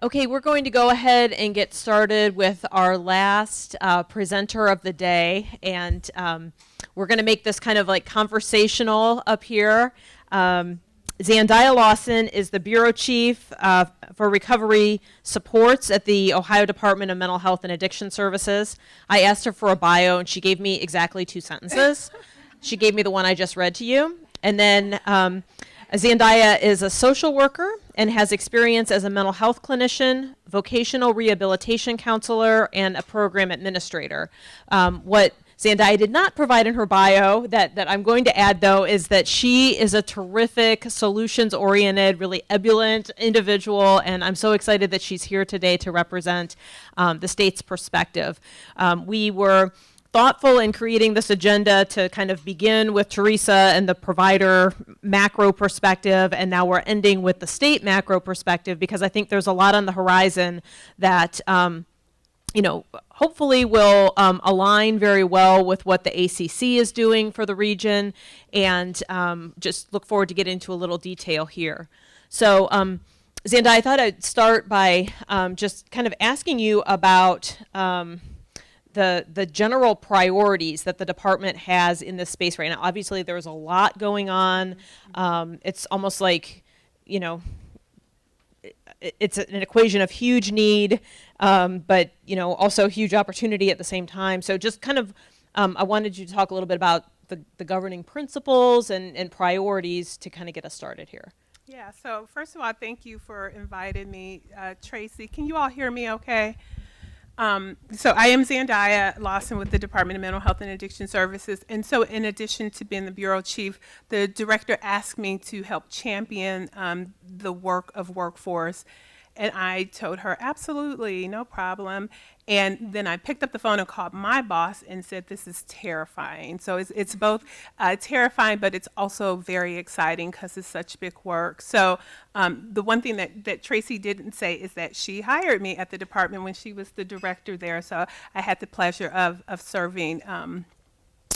Okay, we're going to go ahead and get started with our last presenter of the day, and we're going to make this kind of like conversational up here. Zandia Lawson is the Bureau Chief for Recovery Supports at the Ohio Department of Mental Health and Addiction Services. I asked her for a bio, and she gave me exactly 2 sentences. She gave me the one I just read to you. And then Zandia is a social worker and has experience as a mental health clinician, vocational rehabilitation counselor, and a program administrator. What Zandia did not provide in her bio that I'm going to add, though, is that she is a terrific, solutions-oriented, really ebullient individual, and I'm so excited that she's here today to represent the state's perspective. We were thoughtful in creating this agenda to kind of begin with Teresa and the provider macro perspective, and now we're ending with the state macro perspective, because I think there's a lot on the horizon that hopefully will align very well with what the ACC is doing for the region, and just look forward to get into a little detail here. So Zandia, I thought I'd start by just kind of asking you about the general priorities that the department has in this space right now. Obviously, there's a lot going on. It's almost like, it's an equation of huge need, but also huge opportunity at the same time. So just kind of, I wanted you to talk a little bit about the governing principles and priorities to kind of get us started here. Yeah, so first of all, thank you for inviting me, Tracy. Can you all hear me okay? So I am Zandia Lawson with the Department of Mental Health and Addiction Services. And so in addition to being the Bureau Chief, the director asked me to help champion the work of workforce. And I told her, absolutely, no problem. And then I picked up the phone and called my boss and said, this is terrifying. So it's both terrifying, but it's also very exciting because it's such big work. So the one thing that Tracy didn't say is that she hired me at the department when she was the director there. So I had the pleasure of serving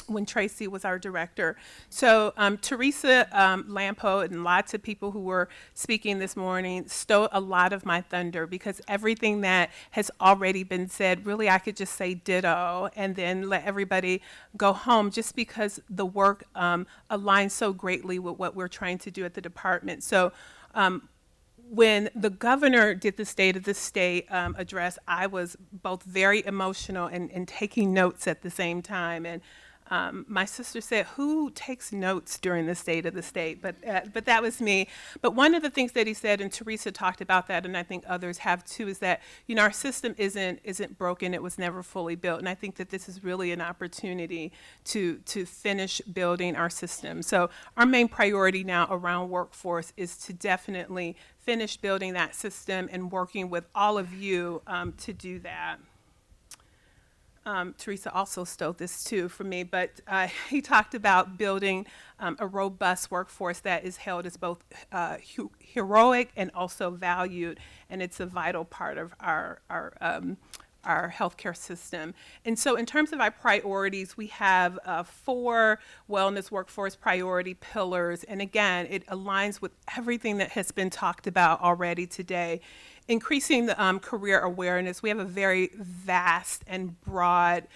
when Tracy was our director. So Teresa Lampo and lots of people who were speaking this morning stole a lot of my thunder, because everything that has already been said, really I could just say ditto and then let everybody go home, just because the work aligns so greatly with what we're trying to do at the department. So when the governor did the State of the State address, I was both very emotional and taking notes at the same time. And my sister said, who takes notes during the State of the State? But that was me. But one of the things that he said, and Teresa talked about that, and I think others have too, is that our system isn't broken. It was never fully built. And I think that this is really an opportunity to finish building our system. So our main priority now around workforce is to definitely finish building that system and working with all of you to do that. Teresa also stole this too from me, but he talked about building a robust workforce that is held as both heroic and also valued, and it's a vital part of our healthcare system. And so in terms of our priorities, we have 4 wellness workforce priority pillars, and again, it aligns with everything that has been talked about already today. Increasing the career awareness. We have a very vast and broad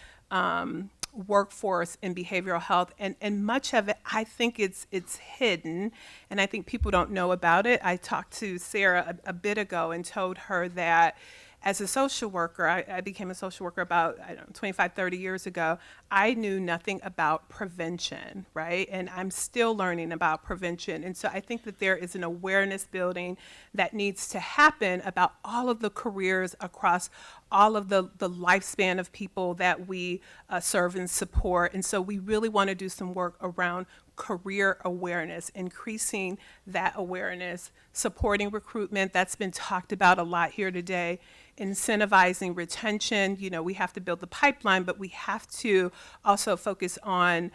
workforce in behavioral health, and much of it, I think it's hidden, and I think people don't know about it. I talked to Sarah a bit ago and told her that as a social worker, I became a social worker about 25, 30 years ago. I knew nothing about prevention, right? And I'm still learning about prevention. And so I think that there is an awareness building that needs to happen about all of the careers across all of the lifespan of people that we serve and support. And so we really want to do some work around career awareness, increasing that awareness, supporting recruitment. That's been talked about a lot here today. Incentivizing retention. We have to build the pipeline, but we have to also focus on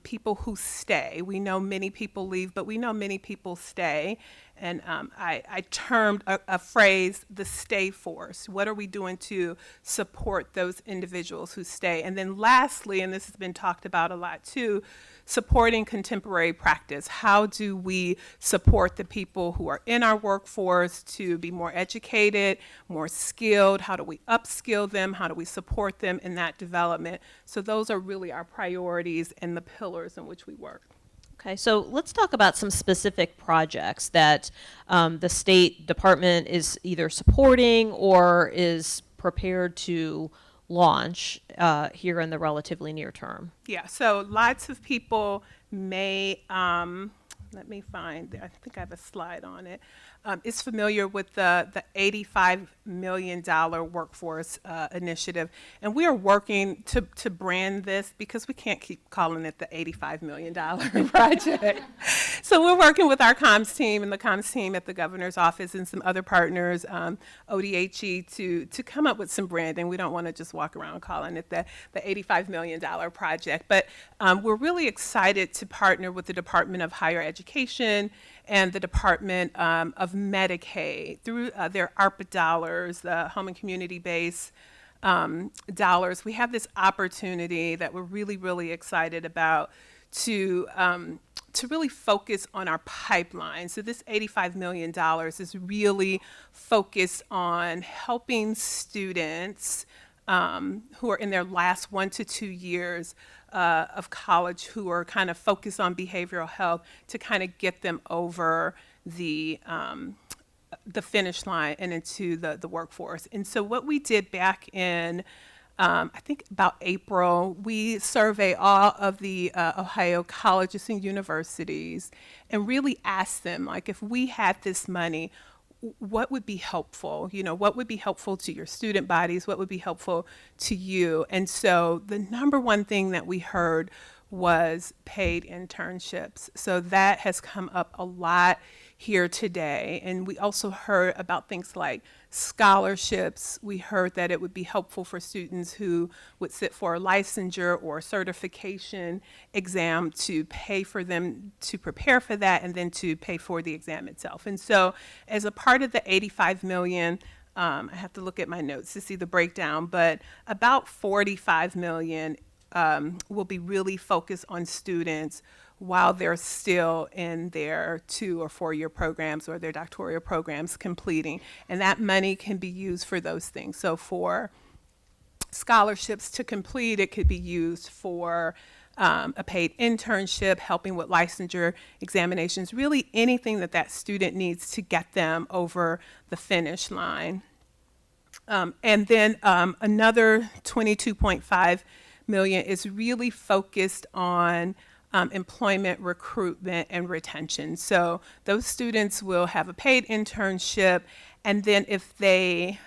people who stay. We know many people leave, but we know many people stay. I termed a phrase, the stay force. What are we doing to support those individuals who stay? And then lastly, and this has been talked about a lot too, supporting contemporary practice. How do we support the people who are in our workforce to be more educated, more skilled? How do we upskill them? How do we support them in that development? So those are really our priorities and the pillars in which we work. Okay, so let's talk about some specific projects that the State Department is either supporting or is prepared to launch here in the relatively near term. Yeah, so lots of people may, let me find, I think I have a slide on it, is familiar with the $85 million workforce initiative. And we are working to brand this because we can't keep calling it the $85 million project. So we're working with our comms team and the comms team at the governor's office and some other partners, ODHE, to come up with some branding. We don't want to just walk around calling it the $85 million project. But we're really excited to partner with the Department of Higher Education and the Department of Medicaid through their ARPA dollars, the Home and Community Based dollars. We have this opportunity that we're really, really excited about to really focus on our pipeline. So this $85 million is really focused on helping students who are in their last 1 to 2 years of college who are kind of focused on behavioral health to kind of get them over the finish line and into the workforce. And so what we did back in, I think about April, we surveyed all of the Ohio colleges and universities and really asked them, like, if we had this money, what would be helpful? You know, what would be helpful to your student bodies? What would be helpful to you? And so the number one thing that we heard was paid internships. So that has come up a lot here today. And we also heard about things like scholarships. We heard that it would be helpful for students who would sit for a licensure or certification exam to pay for them to prepare for that and then to pay for the exam itself. And so as a part of the 85 million, I have to look at my notes to see the breakdown, but about 45 million will be really focused on students while they're still in their 2 or 4 year programs or their doctoral programs completing. And that money can be used for those things. So for scholarships to complete, it could be used for a paid internship, helping with licensure examinations, really anything that that student needs to get them over the finish line. And then another 22.5 million is really focused on employment, recruitment, and retention. So those students will have a paid internship, and then if they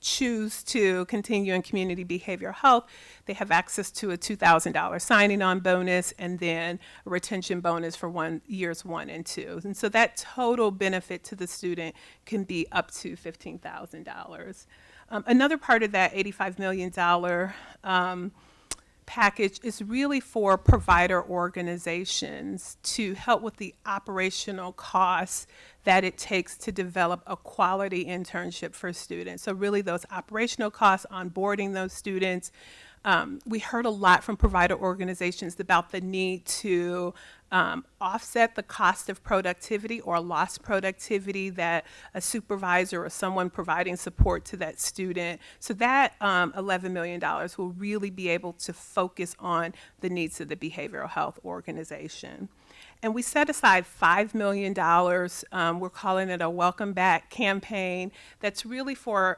choose to continue in community behavioral health, they have access to a $2,000 signing on bonus and then a retention bonus for years 1 and 2. And so that total benefit to the student can be up to $15,000. Another part of that $85 million package is really for provider organizations to help with the operational costs that it takes to develop a quality internship for students. So really those operational costs, onboarding those students. We heard a lot from provider organizations about the need to offset the cost of productivity or lost productivity that a supervisor or someone providing support to that student. So that $11 million will really be able to focus on the needs of the behavioral health organization. And we set aside $5 million. We're calling it a Welcome Back campaign that's really for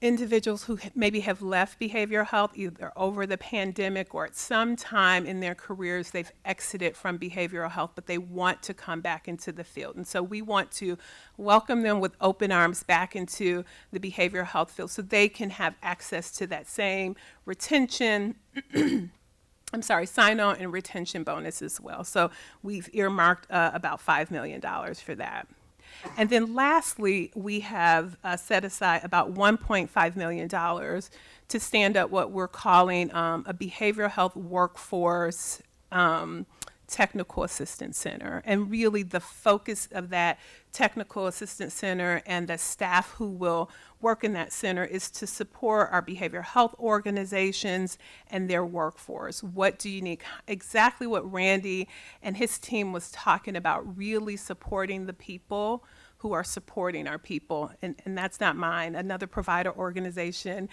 individuals who maybe have left behavioral health either over the pandemic or at some time in their careers they've exited from behavioral health, but they want to come back into the field. And so we want to welcome them with open arms back into the behavioral health field so they can have access to that same retention, sign-on and retention bonus as well. So we've earmarked about $5 million for that. And then lastly, we have set aside about $1.5 million to stand up what we're calling a behavioral health workforce Technical Assistance Center. And really the focus of that Technical Assistance Center and the staff who will work in that center is to support our behavioral health organizations and their workforce. What do you need? Exactly what Randy and his team was talking about, really supporting the people who are supporting our people. And that's not mine. Another provider organization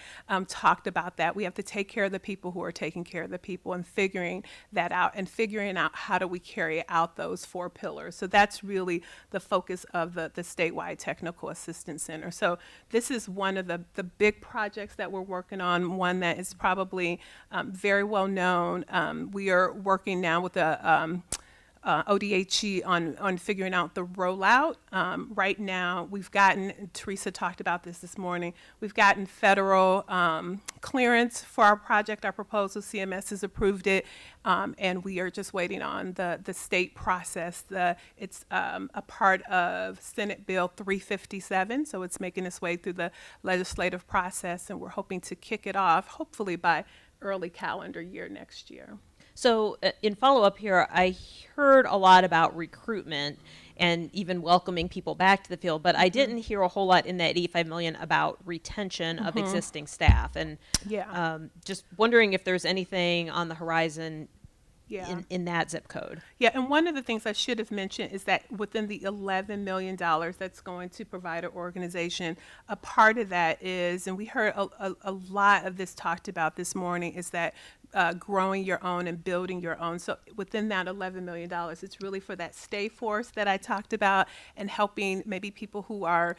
talked about that. We have to take care of the people who are taking care of the people and figuring that out and figuring out how do we carry out those 4 pillars. So that's really the focus of the statewide Technical Assistance Center. So this is one of the big projects that we're working on, one that is probably very well known. We are working now with the ODHE on figuring out the rollout. Right now, we've gotten, Teresa talked about this morning, we've gotten federal clearance for our project, our proposal. CMS has approved it, and we are just waiting on the state process. It's a part of Senate Bill 357, so it's making its way through the legislative process, and we're hoping to kick it off, hopefully by early calendar year next year. So in follow-up here, I heard a lot about recruitment and even welcoming people back to the field, but I didn't hear a whole lot in that 85 million about retention of existing staff. And Yeah. just wondering if there's anything on the horizon Yeah. in that zip code. Yeah, and one of the things I should have mentioned is that within the $11 million that's going to provide an organization, a part of that is, and we heard a lot of this talked about this morning, is that growing your own and building your own. So within that $11 million, it's really for that stay force that I talked about and helping maybe people who are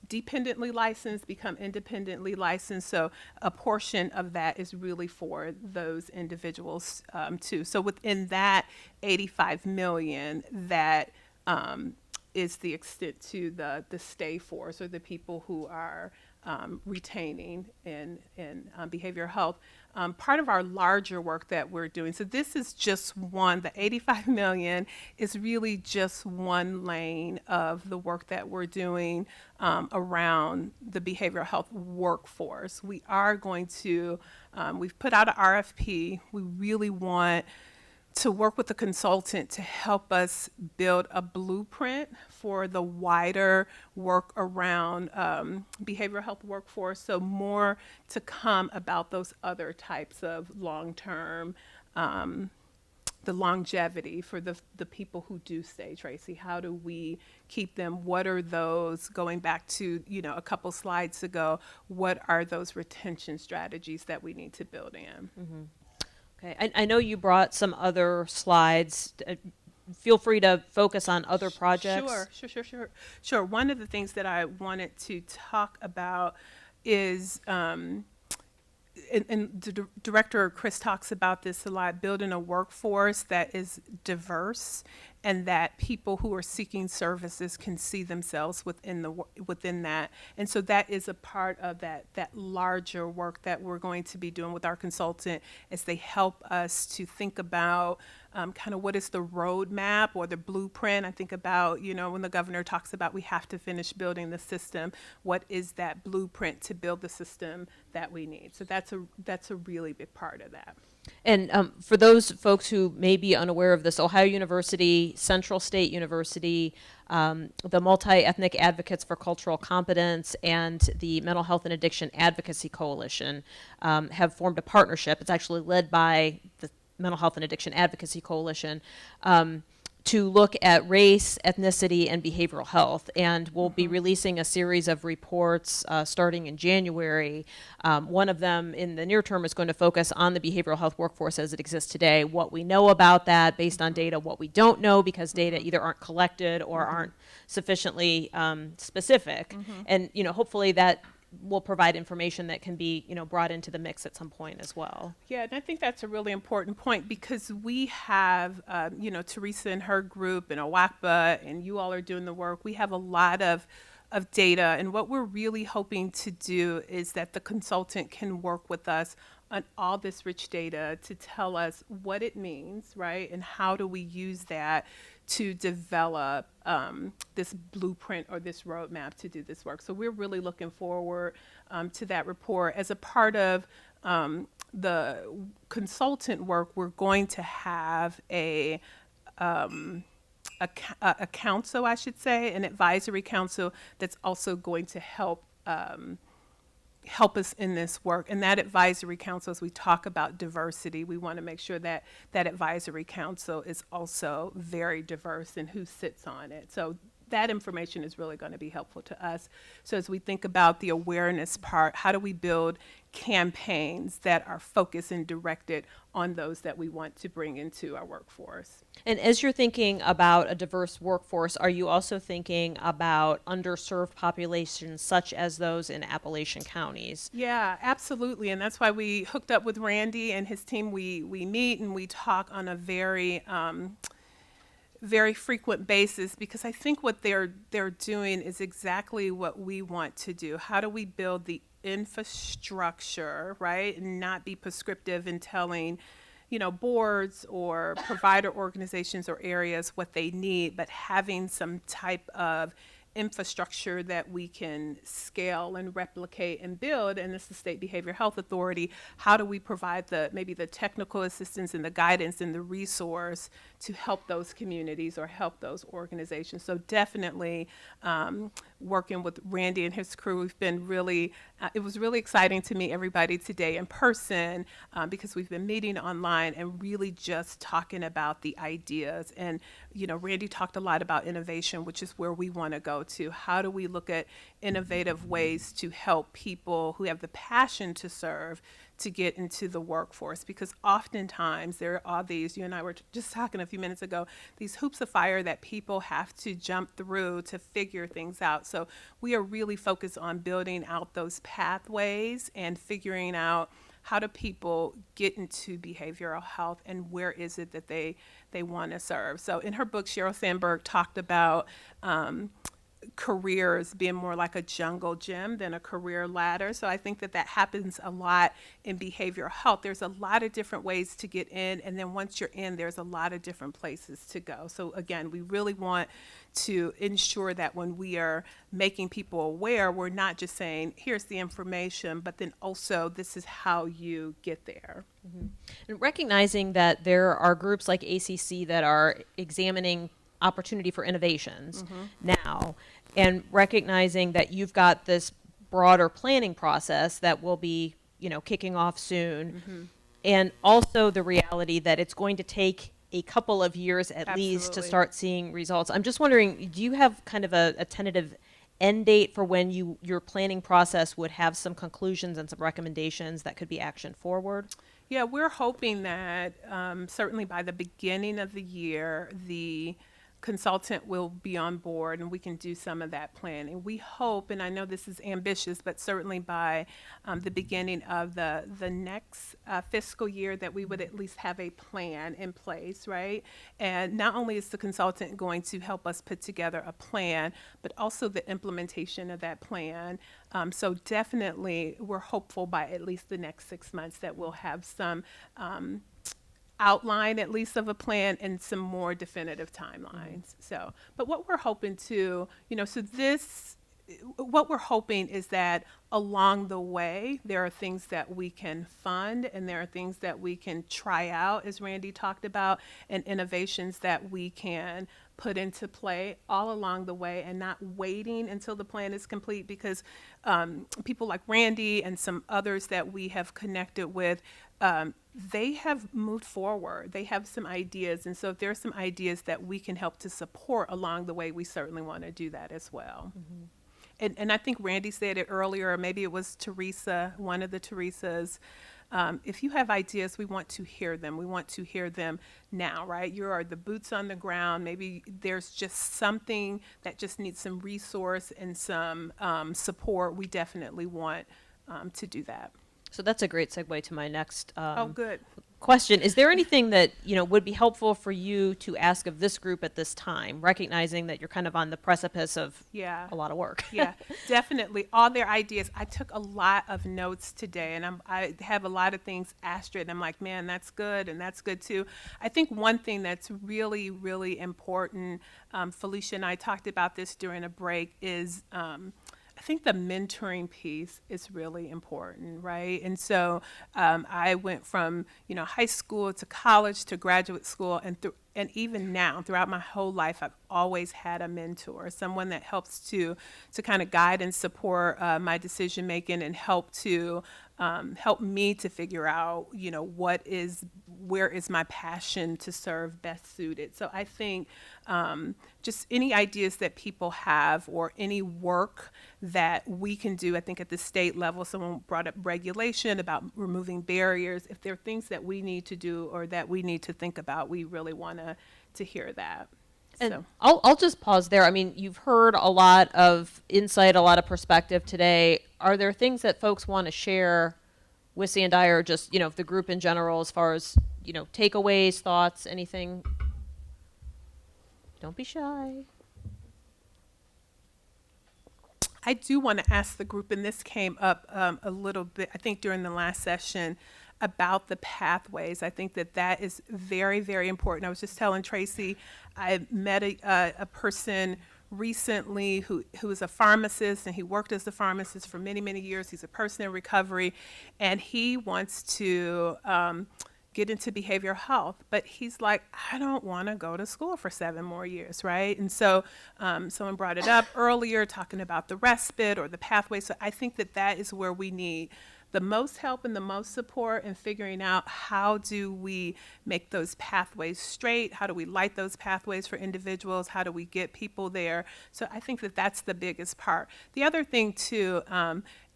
dependently licensed become independently licensed. So a portion of that is really for those individuals too. So within that 85 million, that is the extent to the stay force or the people who are retaining in behavioral health. Part of our larger work that we're doing, so this is just one, the 85 million is really just one lane of the work that we're doing around the behavioral health workforce. We are going to, we've put out an RFP. We really want to work with a consultant to help us build a blueprint for the wider work around behavioral health workforce. So more to come about those other types of long-term, the longevity for the people who do stay, Tracy. How do we keep them? What are those, going back to, a couple slides ago, what are those retention strategies that we need to build in? Mm-hmm. Okay, I know you brought some other slides. Feel free to focus on other projects. Sure. One of the things that I wanted to talk about is, and Director Chris talks about this a lot, building a workforce that is diverse and that people who are seeking services can see themselves within that. And so that is a part of that larger work that we're going to be doing with our consultant as they help us to think about kind of what is the roadmap or the blueprint. I think about, when the governor talks about we have to finish building the system, what is that blueprint to build the system that we need? So that's a really big part of that. And for those folks who may be unaware of this, Ohio University, Central State University, the Multi-Ethnic Advocates for Cultural Competence, and the Mental Health and Addiction Advocacy Coalition have formed a partnership. It's actually led by the Mental Health and Addiction Advocacy Coalition, to look at race, ethnicity, and behavioral health. And we'll be releasing a series of reports starting in January. One of them in the near term is going to focus on the behavioral health workforce as it exists today, what we know about that based on data, what we don't know because data either aren't collected or aren't sufficiently specific. And hopefully that will provide information that can be, brought into the mix at some point as well. Yeah, and I think that's a really important point because we have, Teresa and her group and AWACBA, and you all are doing the work. We have a lot of data, and what we're really hoping to do is that the consultant can work with us on all this rich data to tell us what it means, right, and how do we use that to develop this blueprint or this roadmap to do this work. So we're really looking forward to that report as a part of the consultant work, we're going to have a council, I should say, an advisory council that's also going to help us in this work. And that advisory council, as we talk about diversity, we want to make sure that that advisory council is also very diverse in who sits on it. So that information is really going to be helpful to us. So as we think about the awareness part, how do we build campaigns that are focused and directed on those that we want to bring into our workforce? And as you're thinking about a diverse workforce, are you also thinking about underserved populations such as those in Appalachian counties? Yeah, absolutely. And that's why we hooked up with Randy and his team. We meet and we talk on a very frequent basis, because I think what they're doing is exactly what we want to do. How do we build the infrastructure, right, and not be prescriptive in telling, boards or provider organizations or areas what they need, but having some type of infrastructure that we can scale and replicate and build. And this is the State Behavioral Health Authority. How do we provide maybe the technical assistance and the guidance and the resource to help those communities or help those organizations? So definitely working with Randy and his crew, we've been it was really exciting to meet everybody today in person, because we've been meeting online and really just talking about the ideas. And, Randy talked a lot about innovation, which is where we want to go to. How do we look at innovative ways to help people who have the passion to serve to get into the workforce? Because oftentimes there are these, you and I were just talking a few minutes ago, these hoops of fire that people have to jump through to figure things out. So we are really focused on building out those pathways and figuring out how do people get into behavioral health and where is it that they want to serve. So in her book, Sheryl Sandberg talked about careers being more like a jungle gym than a career ladder. So I think that happens a lot in behavioral health. There's a lot of different ways to get in, and then once you're in, there's a lot of different places to go. So again, we really want to ensure that when we are making people aware, we're not just saying, here's the information, but then also this is how you get there. Mm-hmm. And recognizing that there are groups like ACC that are examining opportunity for innovations now, and recognizing that you've got this broader planning process that will be, kicking off soon, and also the reality that it's going to take a couple of years at least to start seeing results. I'm just wondering, do you have kind of a tentative end date for when your planning process would have some conclusions and some recommendations that could be action forward? Yeah, we're hoping that certainly by the beginning of the year, the consultant will be on board and we can do some of that planning. We hope, and I know this is ambitious, but certainly by the beginning of the next fiscal year, that we would at least have a plan in place, right? And not only is the consultant going to help us put together a plan, but also the implementation of that plan. So definitely we're hopeful by at least the next 6 months that we'll have some outline at least of a plan and some more definitive timelines. So, but what we're hoping to, what we're hoping is that along the way, there are things that we can fund and there are things that we can try out, as Randy talked about, and innovations that we can put into play all along the way, and not waiting until the plan is complete, because people like Randy and some others that we have connected with, they have moved forward. They have some ideas. And so if there are some ideas that we can help to support along the way, we certainly want to do that as well. And I think Randy said it earlier, or maybe it was Teresa, one of the Teresas. If you have ideas, we want to hear them. We want to hear them now, right? You are the boots on the ground. Maybe there's just something that just needs some resource and some support. We definitely want to do that. So that's a great segue to my next Good. question. Is there anything that would be helpful for you to ask of this group at this time, recognizing that you're kind of on the precipice of a lot of work? Yeah, definitely. All their ideas. I took a lot of notes today, and I have a lot of things asterisked. I'm like, man, that's good, and that's good too. I think one thing that's really, really important, Felicia and I talked about this during a break, is I think the mentoring piece is really important, right? And so I went from, high school to college to graduate school, and even now, throughout my whole life, I've always had a mentor, someone that helps to kind of guide and support my decision making, and help me to figure out, where is my passion to serve best suited. So I think just any ideas that people have, or any work that we can do, I think at the state level, someone brought up regulation about removing barriers. If there are things that we need to do or that we need to think about, we really want to hear that. And So. I'll just pause there. I mean, you've heard a lot of insight, a lot of perspective today. Are there things that folks want to share with Zandia, or just, the group in general, as far as, takeaways, thoughts, anything? Don't be shy. I do want to ask the group, and this came up a little bit, I think, during the last session, about the pathways. I think that is very, very important. I was just telling Tracy, I met a person recently who is a pharmacist, and he worked as a pharmacist for many, many years. He's a person in recovery, and he wants to get into behavioral health, but he's like, I don't want to go to school for 7 more years, right? And so someone brought it up earlier, talking about the respite or the pathway. So I think that is where we need the most help and the most support in figuring out, how do we make those pathways straight? How do we light those pathways for individuals? How do we get people there? So I think that's the biggest part. The other thing too,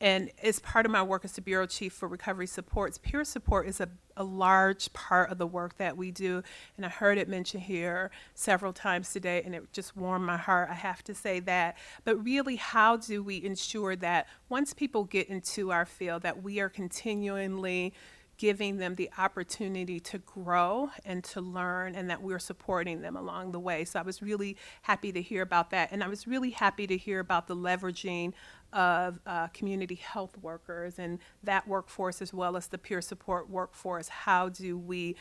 and as part of my work as the Bureau Chief for Recovery Supports, peer support is a large part of the work that we do. And I heard it mentioned here several times today, and it just warmed my heart, I have to say that. But really, how do we ensure that once people get into our field, that we are continually giving them the opportunity to grow and to learn, and that we're supporting them along the way. So I was really happy to hear about that. And I was really happy to hear about the leveraging of community health workers and that workforce, as well as the peer support workforce. How do we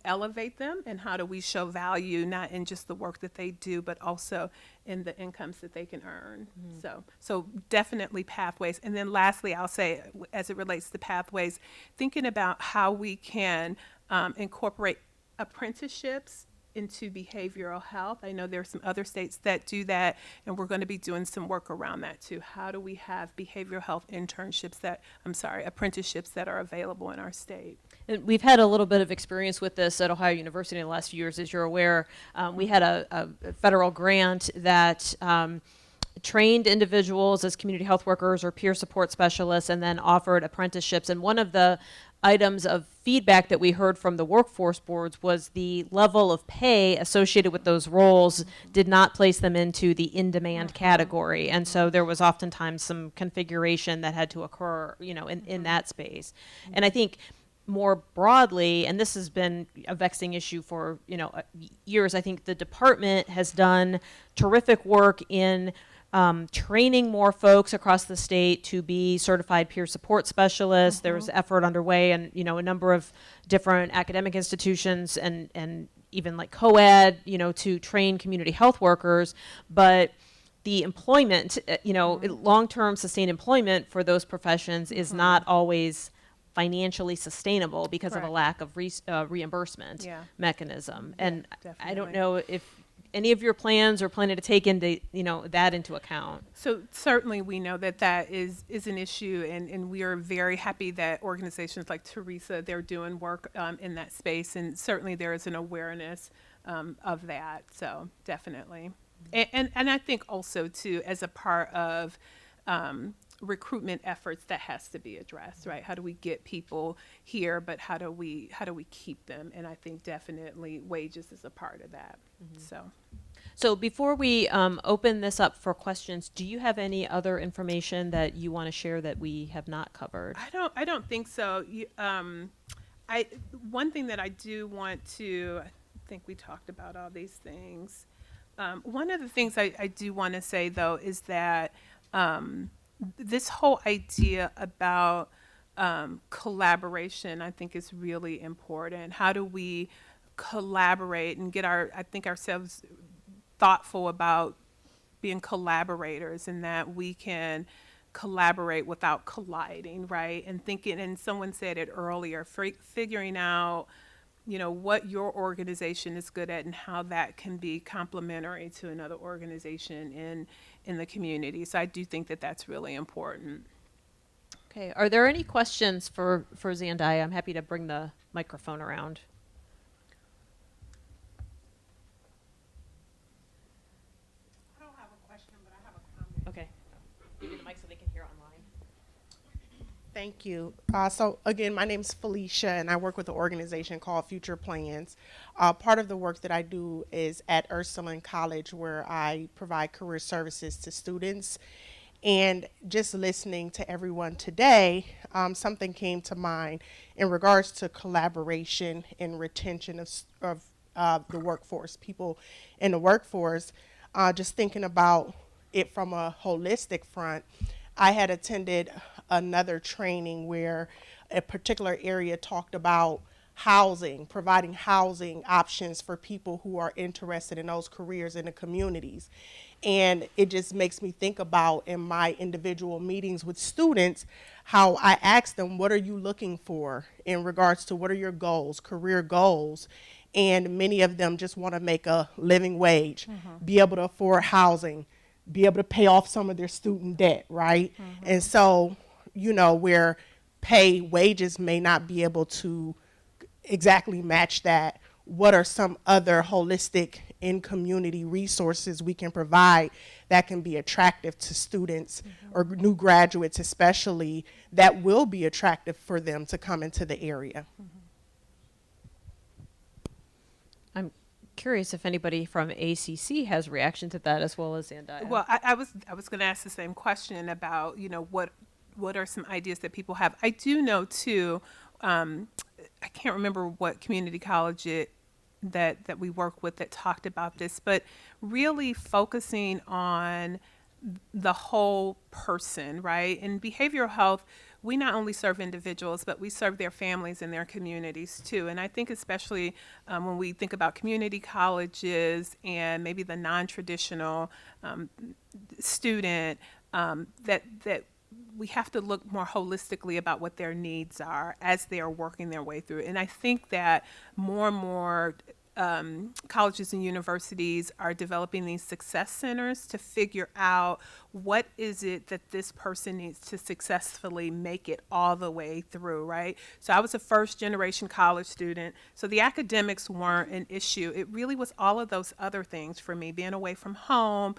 elevate them, and how do we show value, not in just the work that they do, but also in the incomes that they can earn? So definitely pathways. And then lastly, I'll say, as it relates to pathways, thinking about how we can incorporate apprenticeships into behavioral health. I know there are some other states that do that, and we're going to be doing some work around that too. How do we have behavioral health apprenticeships that are available in our state? And we've had a little bit of experience with this at Ohio University in the last few years. As you're aware, we had a federal grant that trained individuals as community health workers or peer support specialists, and then offered apprenticeships. And one of the items of feedback that we heard from the workforce boards was the level of pay associated with those roles did not place them into the in-demand category. And so there was oftentimes some configuration that had to occur, in that space. And I think more broadly, and this has been a vexing issue for, years, I think the department has done terrific work in training more folks across the state to be certified peer support specialists. There's effort underway, and a number of different academic institutions and even like co-ed, to train community health workers. But the employment, long-term sustained employment for those professions is not always financially sustainable because of a lack of reimbursement mechanism. And I don't know if any of your plans are planning to take that into account. So certainly we know that is an issue, and we are very happy that organizations like Teresa, they're doing work in that space, and certainly there is an awareness of that. So definitely. And I think also too, as a part of recruitment efforts, that has to be addressed, right? How do we get people here, but how do we keep them? And I think definitely wages is a part of that. So before we open this up for questions, do you have any other information that you want to share that we have not covered? I don't think so. One thing that I do want to, I think we talked about all these things. One of the things I do want to say though is that this whole idea about collaboration, I think, is really important. How do we collaborate and get ourselves thoughtful about being collaborators, and that we can collaborate without colliding, right? And thinking, and someone said it earlier, figuring out, what your organization is good at and how that can be complementary to another organization in the community. So I do think that that's really important. Okay, are there any questions for Zandia? I'm happy to bring the microphone around. I don't have a question, but I have a comment. Okay, give me the mic so they can hear online. Thank you. So again, my name is Felicia, and I work with an organization called Future Plans. Part of the work that I do is at Ursuline College, where I provide career services to students. And just listening to everyone today, something came to mind in regards to collaboration and retention of the workforce, people in the workforce. Just thinking about it from a holistic front, I had attended another training where a particular area talked about housing, providing housing options for people who are interested in those careers in the communities. And it just makes me think about in my individual meetings with students, how I ask them, what are you looking for in regards to what are your goals, career goals? And many of them just want to make a living wage, be able to afford housing, be able to pay off some of their student debt, right? And so, where wages may not be able to exactly match that, what are some other holistic in-community resources we can provide that can be attractive to students or new graduates especially, that will be attractive for them to come into the area? I'm curious if anybody from ACC has reaction to that as well as Zandia. Well, I was going to ask the same question about, what are some ideas that people have. I do know too. I can't remember what community college that we work with that talked about this, but really focusing on the whole person, right? In behavioral health, we not only serve individuals, but we serve their families and their communities too. And I think especially when we think about community colleges and maybe the non-traditional student, that we have to look more holistically about what their needs are as they are working their way through. And I think that more and more colleges and universities are developing these success centers to figure out what is it that this person needs to successfully make it all the way through, right? So I was a first generation college student, so the academics weren't an issue. It really was all of those other things for me, being away from home,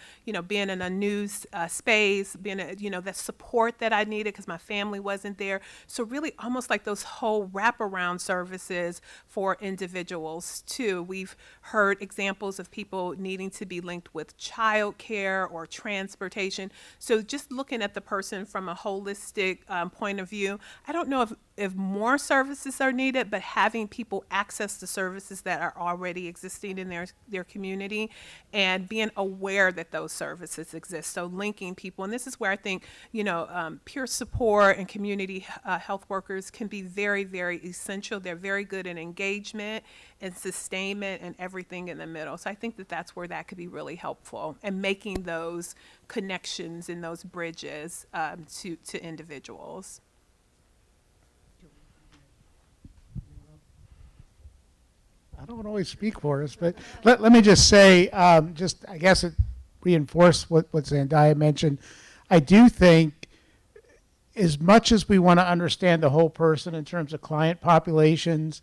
being in a new space, being, the support that I needed because my family wasn't there. So really almost like those whole wraparound services for individuals too. We've heard examples of people needing to be linked with childcare or transportation. So just looking at the person from a holistic point of view, I don't know if more services are needed, but having people access the services that are already existing in their community and being aware that those services exist. So linking people, and this is where I think, peer support and community health workers can be very, very essential. They're very good in engagement and sustainment and everything in the middle. So I think that that's where that could be really helpful, and making those connections and those bridges to individuals. I don't always speak for us, but let me just say, I guess it reinforced what Zandia mentioned. I do think as much as we want to understand the whole person in terms of client populations,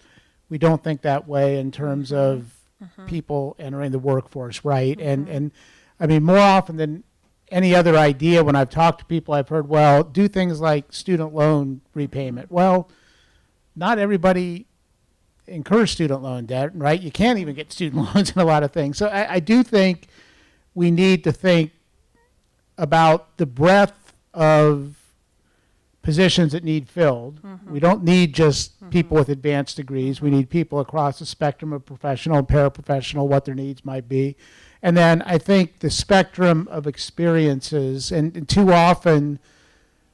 we don't think that way in terms of people entering the workforce, right? And I mean, more often than any other idea, when I've talked to people, I've heard, well, do things like student loan repayment. Well, not everybody incurs student loan debt, right? You can't even get student loans in a lot of things. So I do think we need to think about the breadth of positions that need filled. We don't need just people with advanced degrees. We need people across the spectrum of professional and paraprofessional, what their needs might be. And then I think the spectrum of experiences, and too often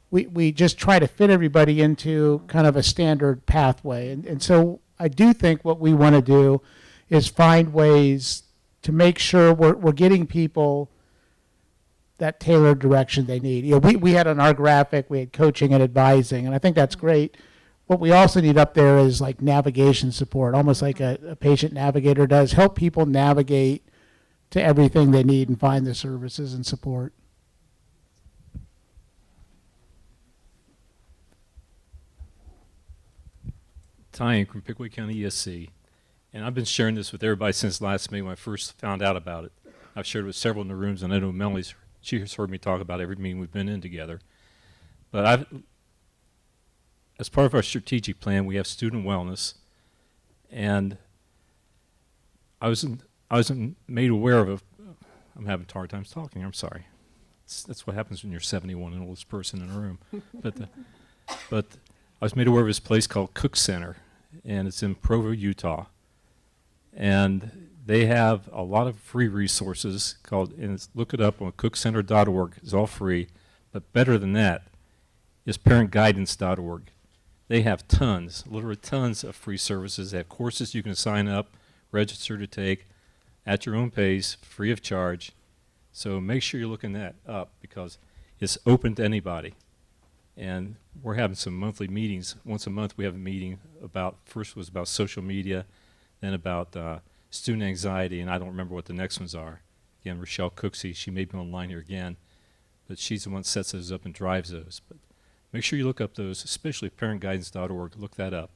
we just try to fit everybody into kind of a standard pathway. And so I do think what we want to do is find ways to make sure we're getting people that tailored direction they need. We had on our graphic, we had coaching and advising, and I think that's great. What we also need up there is like navigation support, almost like a patient navigator does, help people navigate to everything they need and find the services and support. Ty from Pickwick County ESC, and I've been sharing this with everybody since last meeting when I first found out about it. I've shared it with several in the rooms, and I know Melanie's, she has heard me talk about every meeting we've been in together. But as part of our strategic plan, we have student wellness, and I was made aware of I'm having hard times talking, I'm sorry. That's what happens when you're 71 and the oldest person in the room. But I was made aware of this place called Cook Center, and it's in Provo, Utah. And they have a lot of free resources look it up on cookcenter.org. It's all free. But better than that is parentguidance.org. They have tons, literally tons of free services. They have courses you can sign up, register to take at your own pace, free of charge. So make sure you're looking that up because it's open to anybody. And we're having some monthly meetings. Once a month we have a meeting first was about social media, then about student anxiety, and I don't remember what the next ones are. Again, Rochelle Cooksey, she may be online here again, but she's the one that sets those up and drives those. But make sure you look up those, especially parentguidance.org. Look that up.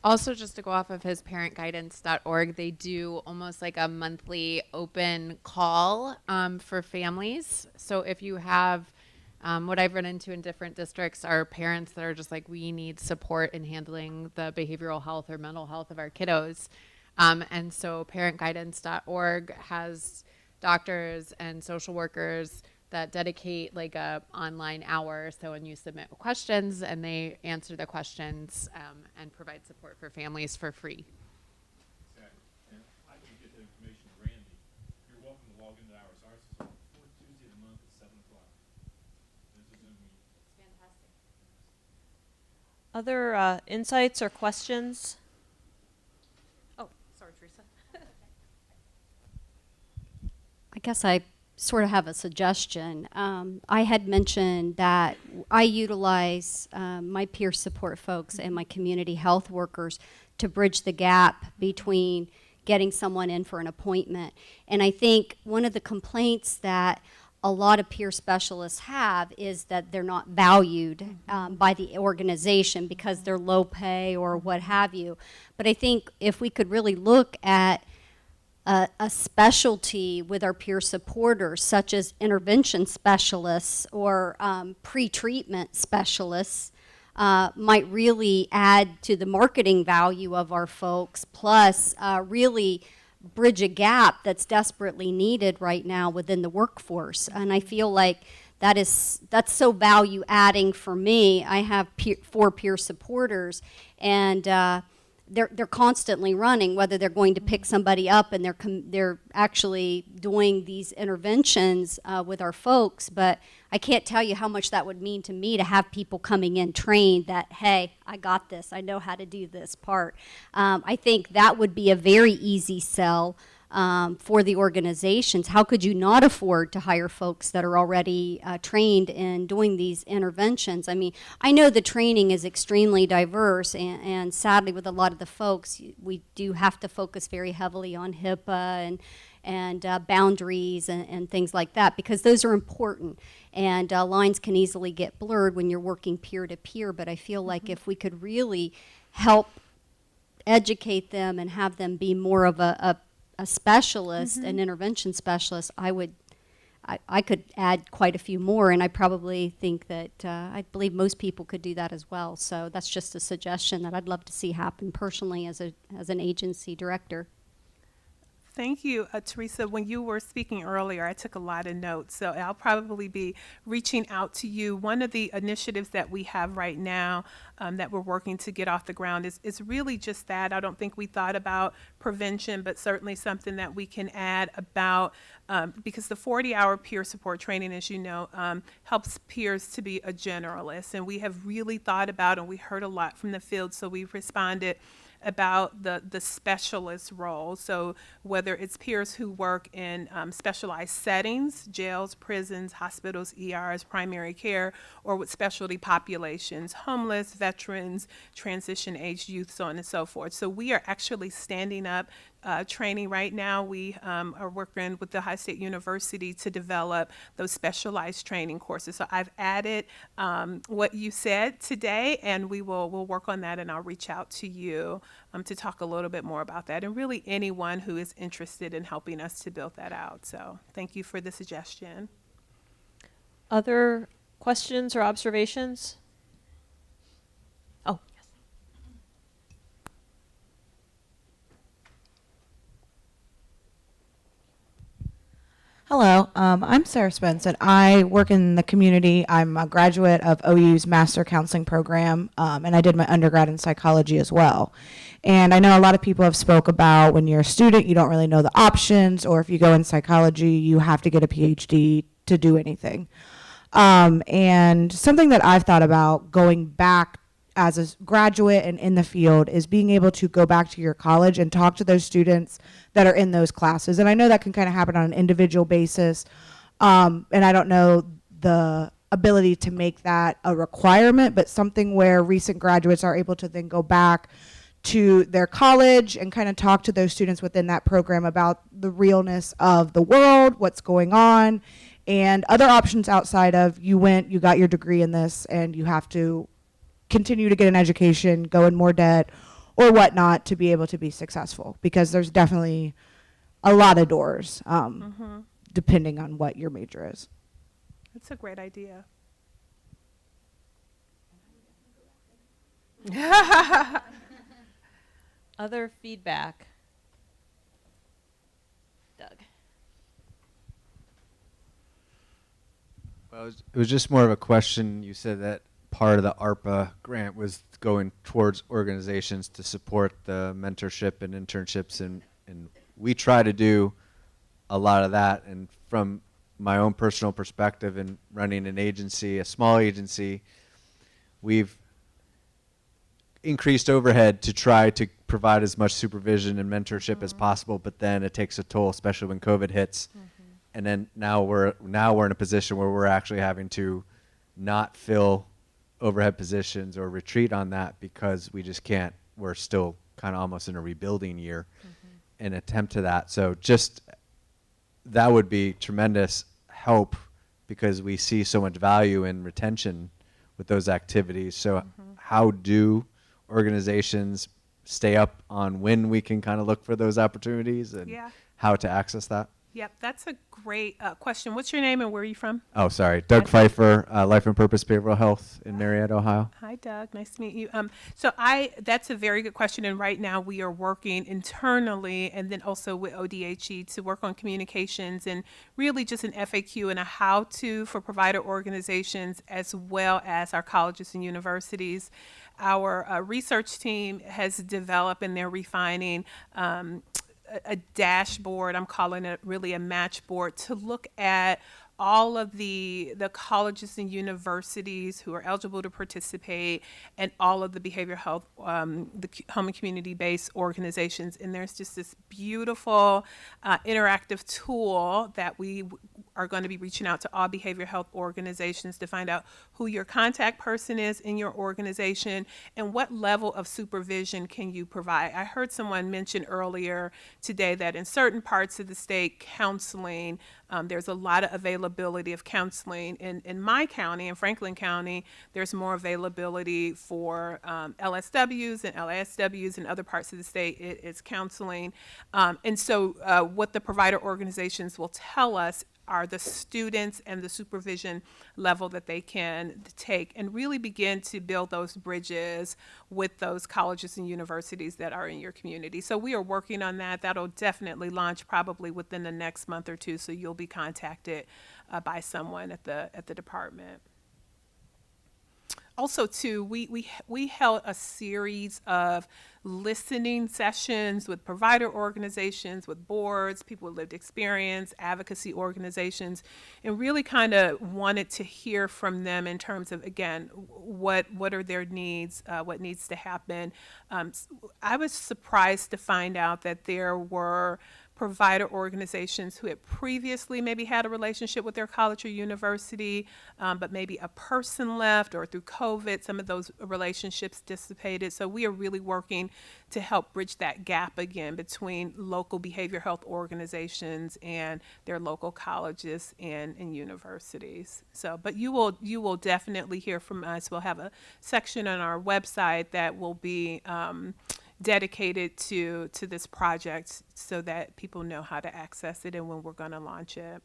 Also, just to go off of his parentguidance.org, they do almost like a monthly open call for families. So if you have, what I've run into in different districts are parents that are just like, we need support in handling the behavioral health or mental health of our kiddos. And so parentguidance.org has doctors and social workers that dedicate like a online hour. So when you submit questions and they answer the questions and provide support for families for free. Exactly. And I can get that information to Randy. You're welcome to log into ours. Ours is on the fourth Tuesday of the month at 7 o'clock. There's a Zoom meeting. It's fantastic. Other insights or questions? Oh, sorry, Teresa. I guess I sort of have a suggestion. I had mentioned that I utilize my peer support folks and my community health workers to bridge the gap between getting someone in for an appointment. And I think one of the complaints that a lot of peer specialists have is that they're not valued by the organization because they're low pay or what have you. But I think if we could really look at a specialty with our peer supporters, such as intervention specialists or pre-treatment specialists, might really add to the marketing value of our folks, plus really bridge a gap that's desperately needed right now within the workforce. And I feel like that's so value adding for me. I have 4 peer supporters, and they're constantly running, whether they're going to pick somebody up and they're actually doing these interventions with our folks. But I can't tell you how much that would mean to me to have people coming in trained that, hey, I got this, I know how to do this part. I think that would be a very easy sell for the organizations. How could you not afford to hire folks that are already trained in doing these interventions? I mean, I know the training is extremely diverse, and sadly with a lot of the folks, we do have to focus very heavily on HIPAA and boundaries and things like that, because those are important. And lines can easily get blurred when you're working peer-to-peer, but I feel like if we could really help educate them and have them be more of a specialist, an intervention specialist, I could add quite a few more, and I probably think that I believe most people could do that as well. So that's just a suggestion that I'd love to see happen personally as an agency director. Thank you, Teresa. When you were speaking earlier, I took a lot of notes, so I'll probably be reaching out to you. One of the initiatives that we have right now that we're working to get off the ground is really just that. I don't think we thought about prevention, but certainly something that we can add about, because the 40-hour peer support training, as you know, helps peers to be a generalist. And we have really thought about, and we heard a lot from the field, so we've responded about the specialist role. So whether it's peers who work in specialized settings, jails, prisons, hospitals, ERs, primary care, or with specialty populations, homeless, veterans, transition aged youth, so on and so forth. So we are actually standing up training right now. We are working with the Ohio State University to develop those specialized training courses. So I've added what you said today, and we'll work on that, and I'll reach out to you to talk a little bit more about that, and really anyone who is interested in helping us to build that out. So thank you for the suggestion. Other questions or observations? Oh, yes. Hello, I'm Sarah Spence, and I work in the community. I'm a graduate of OU's Master Counseling Program, and I did my undergrad in psychology as well. And I know a lot of people have spoke about when you're a student, you don't really know the options, or if you go in psychology, you have to get a PhD to do anything. And something that I've thought about going back as a graduate and in the field is being able to go back to your college and talk to those students that are in those classes. And I know that can kind of happen on an individual basis. And I don't know the ability to make that a requirement, but something where recent graduates are able to then go back to their college and kind of talk to those students within that program about the realness of the world, what's going on, and other options outside of you got your degree in this, and you have to continue to get an education, go in more debt, or whatnot to be able to be successful. Because there's definitely a lot of doors, depending on what your major is. That's a great idea. Other feedback? Doug. Well, it was just more of a question. You said that part of the ARPA grant was going towards organizations to support the mentorship and internships, and we try to do a lot of that. And from my own personal perspective in running an agency, a small agency, we've increased overhead to try to provide as much supervision and mentorship as possible, but then it takes a toll, especially when COVID hits. And then now we're in a position where we're actually having to not fill overhead positions or retreat on that because we just can't. We're still kind of almost in a rebuilding year in attempt to that. So just that would be tremendous help because we see so much value in retention with those activities. So how do organizations stay up on when we can kind of look for those opportunities and how to access that? Yep, that's a great question. What's your name and where are you from? Oh, sorry. Doug Pfeiffer, Life and Purpose Behavioral Health in Marietta, Ohio. Hi, Doug. Nice to meet you. That's a very good question. And right now we are working internally and then also with ODHE to work on communications and really just an FAQ and a how-to for provider organizations as well as our colleges and universities. Our research team has developed and they're refining a dashboard, I'm calling it really a match board, to look at all of the colleges and universities who are eligible to participate and all of the behavioral health, the home and community-based organizations. And there's just this beautiful interactive tool that we are going to be reaching out to all behavioral health organizations to find out who your contact person is in your organization and what level of supervision can you provide. I heard someone mention earlier today that in certain parts of the state, counseling, there's a lot of availability of counseling. In my county, in Franklin County, there's more availability for LSWs and LASWs. In other parts of the state, it's counseling. And so what the provider organizations will tell us are the students and the supervision level that they can take and really begin to build those bridges with those colleges and universities that are in your community. So we are working on that. That'll definitely launch probably within the next month or two, so you'll be contacted by someone at the department. Also, too, we held a series of listening sessions with provider organizations, with boards, people with lived experience, advocacy organizations, and really kind of wanted to hear from them in terms of, again, what are their needs, what needs to happen. I was surprised to find out that there were provider organizations who had previously maybe had a relationship with their college or university, but maybe a person left, or through COVID, some of those relationships dissipated. So we are really working to help bridge that gap again between local behavioral health organizations and their local colleges and universities. So, but you will definitely hear from us. We'll have a section on our website that will be dedicated to this project so that people know how to access it and when we're going to launch it.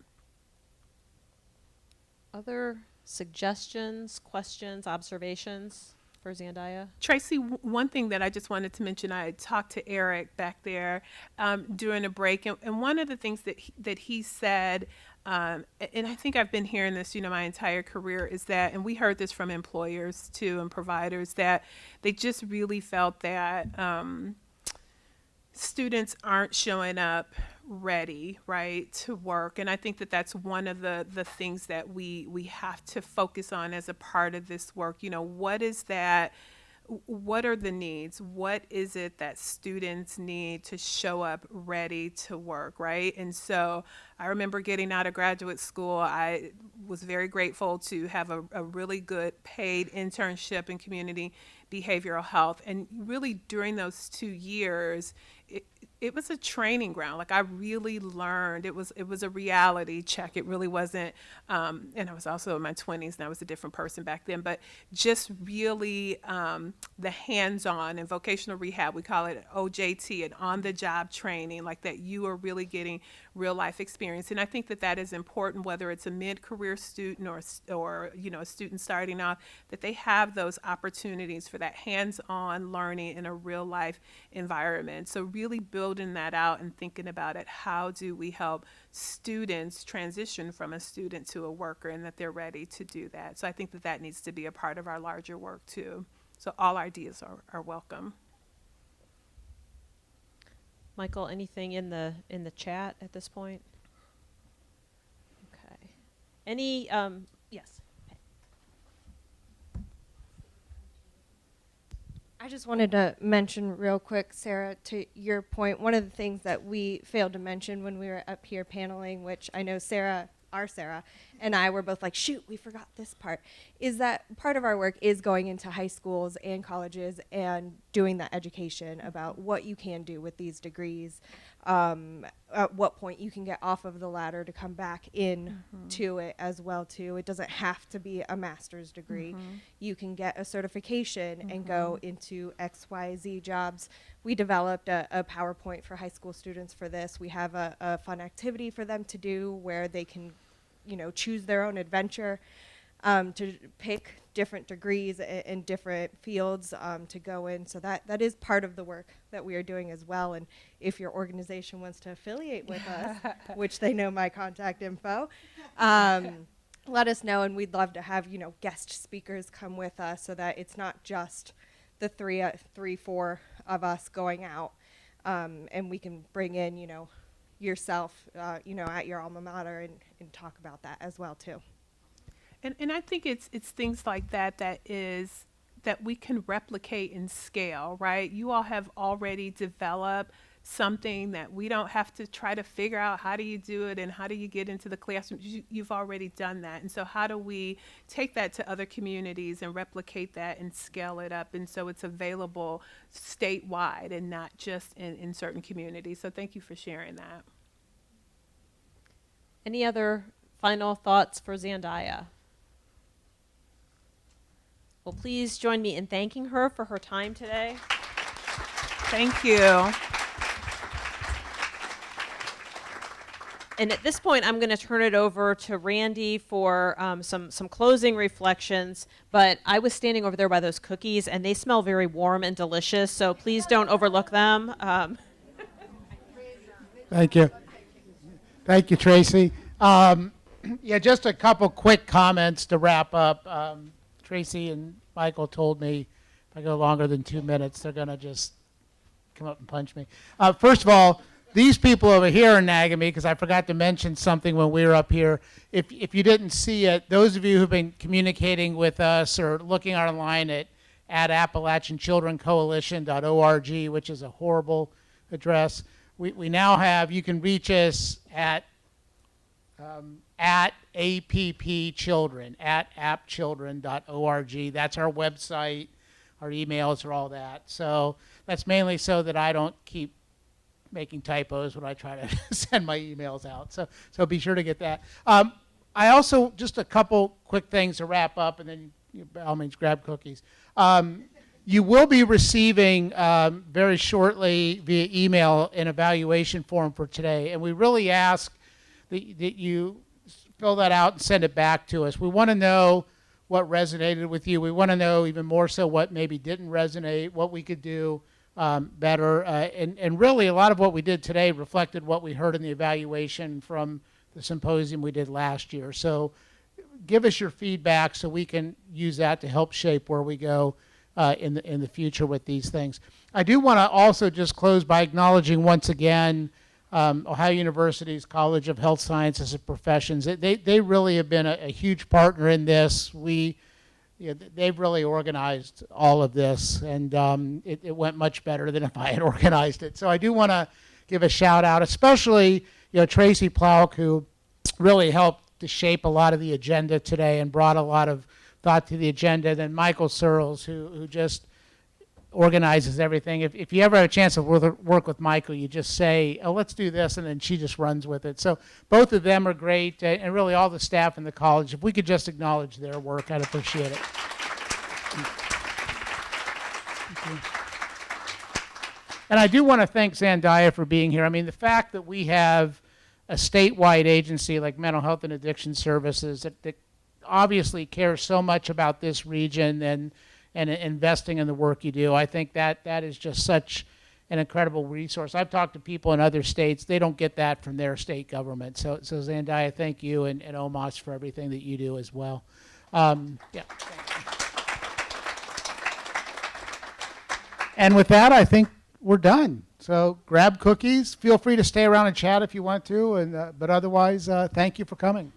Other suggestions, questions, observations for Zandia? Tracy, one thing that I just wanted to mention, I had talked to Eric back there during a break, and one of the things that he said, and I think I've been hearing this, my entire career, is that, and we heard this from employers too and providers, that they just really felt that students aren't showing up ready, right, to work. And I think that that's one of the things that we have to focus on as a part of this work. What is that? What are the needs? What is it that students need to show up ready to work, right? And so I remember getting out of graduate school, I was very grateful to have a really good paid internship in community behavioral health. And really during those 2 years, it was a training ground. Like, I really learned. It was a reality check. It really wasn't, and I was also in my 20s and I was a different person back then, but just really the hands-on and vocational rehab, we call it OJT, and on-the-job training, like that you are really getting real life experience. And I think that is important, whether it's a mid-career student or a student starting off, that they have those opportunities for that hands-on learning in a real life environment. So really building that out and thinking about it, how do we help students transition from a student to a worker, and that they're ready to do that. So I think that needs to be a part of our larger work too. So all ideas are welcome. Michael, anything in the chat at this point? Okay. Any yes. I just wanted to mention real quick, Sarah, to your point, one of the things that we failed to mention when we were up here paneling, which I know our Sarah, and I were both like, shoot, we forgot this part, is that part of our work is going into high schools and colleges and doing that education about what you can do with these degrees, at what point you can get off of the ladder to come back in to it as well too. It doesn't have to be a master's degree. You can get a certification and go into XYZ jobs. We developed a PowerPoint for high school students for this. We have a fun activity for them to do where they can choose their own adventure, to pick different degrees in different fields to go in. So that is part of the work that we are doing as well. And if your organization wants to affiliate with us, which they know my contact info, let us know, and we'd love to have guest speakers come with us so that it's not just the three, four of us going out, and we can bring in yourself at your alma mater and talk about that as well too. And I think it's things like that we can replicate and scale, right? You all have already developed something that we don't have to try to figure out how do you do it and how do you get into the classroom. You've already done that. And so how do we take that to other communities and replicate that and scale it up, and so it's available statewide and not just in certain communities. So thank you for sharing that. Any other final thoughts for Zandia? Well, please join me in thanking her for her time today. Thank you. And at this point, I'm going to turn it over to Randy for some closing reflections. But I was standing over there by those cookies, and they smell very warm and delicious, so please don't overlook them. Thank you. Thank you, Tracy. Yeah, just a couple quick comments to wrap up. Tracy and Michael told me if I go longer than 2 minutes, they're going to just come up and punch me. First of all, these people over here are nagging me because I forgot to mention something when we were up here. If you didn't see it, those of you who've been communicating with us or looking online at AppalachianChildrenCoalition.org, which is a horrible address, we now have, you can reach us at APPChildren, at appchildren.org. That's our website. Our emails are all that. So that's mainly so that I don't keep making typos when I try to send my emails out. So be sure to get that. I also, just a couple quick things to wrap up, and then you by all means grab cookies. You will be receiving very shortly via email an evaluation form for today, and we really ask that you fill that out and send it back to us. We want to know what resonated with you. We want to know even more so what maybe didn't resonate, what we could do better. And really, a lot of what we did today reflected what we heard in the evaluation from the symposium we did last year. So give us your feedback so we can use that to help shape where we go in the future with these things. I do want to also just close by acknowledging once again Ohio University's College of Health Sciences and Professions. They really have been a huge partner in this. They've really organized all of this, and it went much better than if I had organized it. So I do want to give a shout out, especially Tracy Plauk, who really helped to shape a lot of the agenda today and brought a lot of thought to the agenda. Then Michael Searles, who just organizes everything. If you ever have a chance to work with Michael, you just say, oh, let's do this, and then she just runs with it. So both of them are great, and really all the staff in the college. If we could just acknowledge their work, I'd appreciate it. And I do want to thank Zandia for being here. I mean, the fact that we have a statewide agency like Mental Health and Addiction Services that obviously cares so much about this region and investing in the work you do, I think that is just such an incredible resource. I've talked to people in other states. They don't get that from their state government. So Zandia, thank you, and Omos for everything that you do as well. Yeah. And with that, I think we're done. So grab cookies. Feel free to stay around and chat if you want to. But otherwise, thank you for coming.